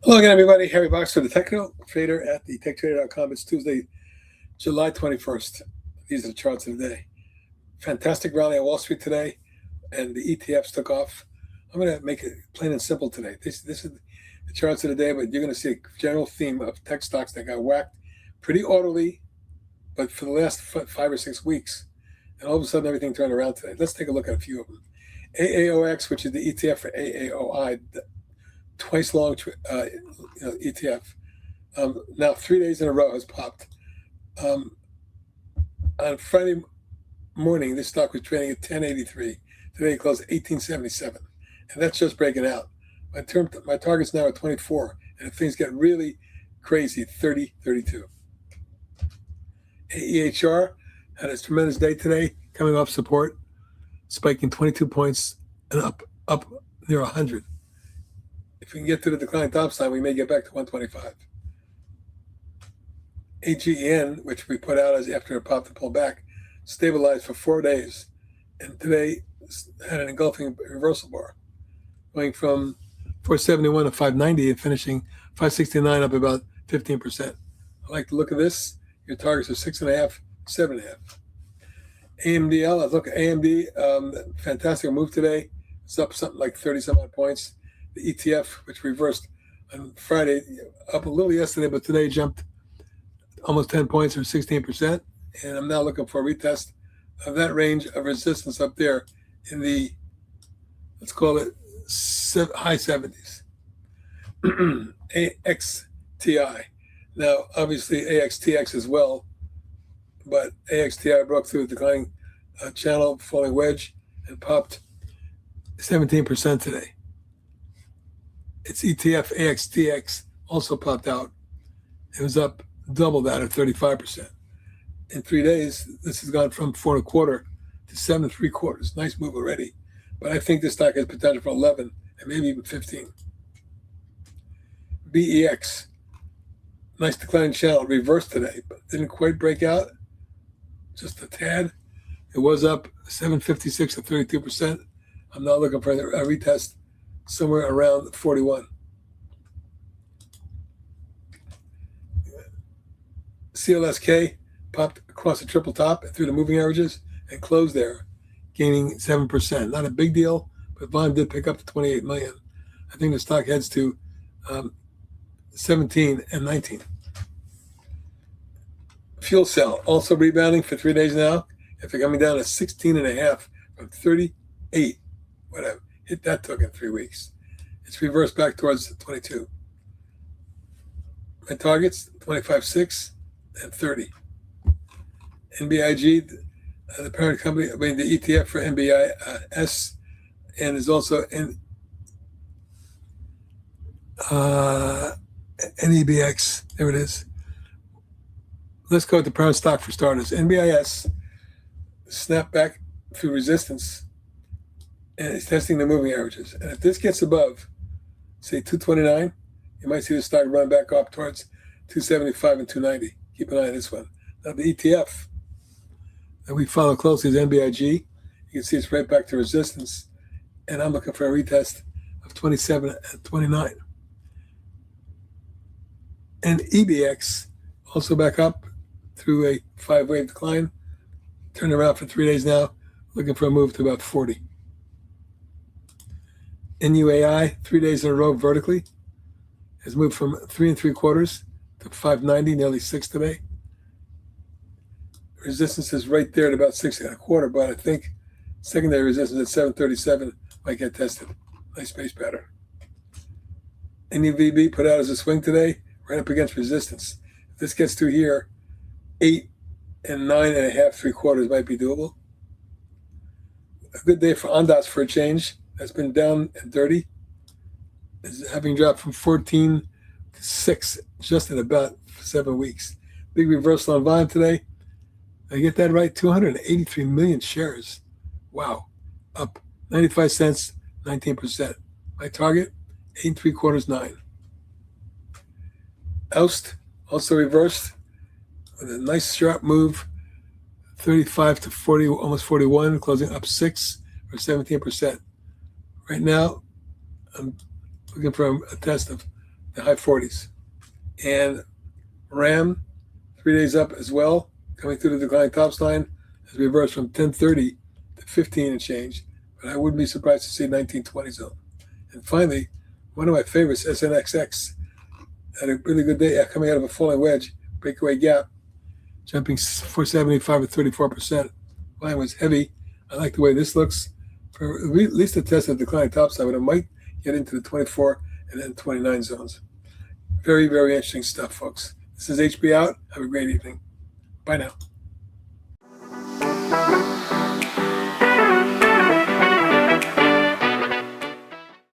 Hello again, everybody. Harry Boxer, the technical trader at the techtrader.com. It's Tuesday, July 21st. These are the charts of the day. Fantastic rally on Wall Street today, and the ETFs took off. I'm going to make it plain and simple today. This is the charts of the day, but you're going to see a general theme of tech stocks that got whacked pretty orderly, but for the last 5 or 6 weeks. And all of a sudden, everything turned around today. Let's take a look at a few of them. AAOX, which is the ETF for AAOI, twice long ETF. Now 3 days in a row has popped. On Friday morning, this stock was trading at 1083. Today it closed 1877, and that's just breaking out. My target's now at 24, and if things get really crazy, 30.32. AEHR had a tremendous day today, coming off support, spiking 22 points and up near 100. If we can get to the decline top sign, we may get back to 125. AGN, which we put out as after it popped and pulled back, stabilized for 4 days, and today had an engulfing reversal bar, going from 471 to 590 and finishing 569, up about 15%. I like the look of this. Your targets are 6.5, 7.5. AMBL, I look at AMD, fantastic move today. It's up something like 30 some odd points. The ETF, which reversed on Friday, up a little yesterday, but today jumped almost 10 points or 16%. And I'm now looking for a retest of that range of resistance up there in the, let's call it high 70s. AXTI. Now, obviously AXTX as well, but AXTI broke through the declining channel, falling wedge, and popped 17% today. Its ETF AXTX also popped out. It was up double that at 35%. In 3 days, this has gone from 4.25 to 7.75. Nice move already. But I think this stock has potential for 11 and maybe even 15. BEX. Nice declining channel. Reversed today, but didn't quite break out. Just a tad. It was up 756 to 32%. I'm not looking for a retest somewhere around 41. CLSK popped across the triple top through the moving averages and closed there, gaining 7%. Not a big deal, but volume did pick up to 28 million. I think the stock heads to 17 and 19. Fuel Cell also rebounding for 3 days now, after coming down to 16.5 from 38. Whatever. Hit that took in 3 weeks. It's reversed back towards 22. My targets, 25.6 and 30. NBIG, the parent company, the ETF for NBIS, and is also in NEBX. There it is. Let's go with the parent stock for starters. NBIS snapped back through resistance, and it's testing the moving averages. And if this gets above, say 229, you might see the stock run back up towards 275 and 290. Keep an eye on this one. Now the ETF that we follow closely is NBIG. You can see it's right back to resistance, and I'm looking for a retest of 27 and 29. And EBX also back up through a 5-wave decline. Turned around for 3 days now, looking for a move to about 40. NUAI, 3 days in a row vertically, has moved from 3.75 to 590, nearly 6 today. Resistance is right there at about 6.25, but I think secondary resistance at 737 might get tested. Nice base pattern. NUVB put out as a swing today, right up against resistance. If this gets through here, 8 and 9.5, 3/4 might be doable. A good day for Ondas for a change. That's been down and dirty. It's having dropped from 14 to 6 just in about 7 weeks. Big reversal on volume today. I get that right? 283 million shares. Wow. Up 95 cents, 19%. My target, 8.75, 9. Oust also reversed with a nice sharp move, 35 to 40, almost 41, closing up 6 or 17%. Right now, I'm looking for a test of the high 40s. And RAM, 3 days up as well, coming through the declining tops line as we reverse from 1030 to 15 and change. But I wouldn't be surprised to see 1920 zone. And finally, one of my favorites, SNXX, had a really good day coming out of a falling wedge, breakaway gap, jumping 475 at 34%. Line was heavy. I like the way this looks. For at least a test of declining top side, but it might get into the 24 and then 29 zones. Very, very interesting stuff, folks. This is HB out. Have a great evening. Bye now.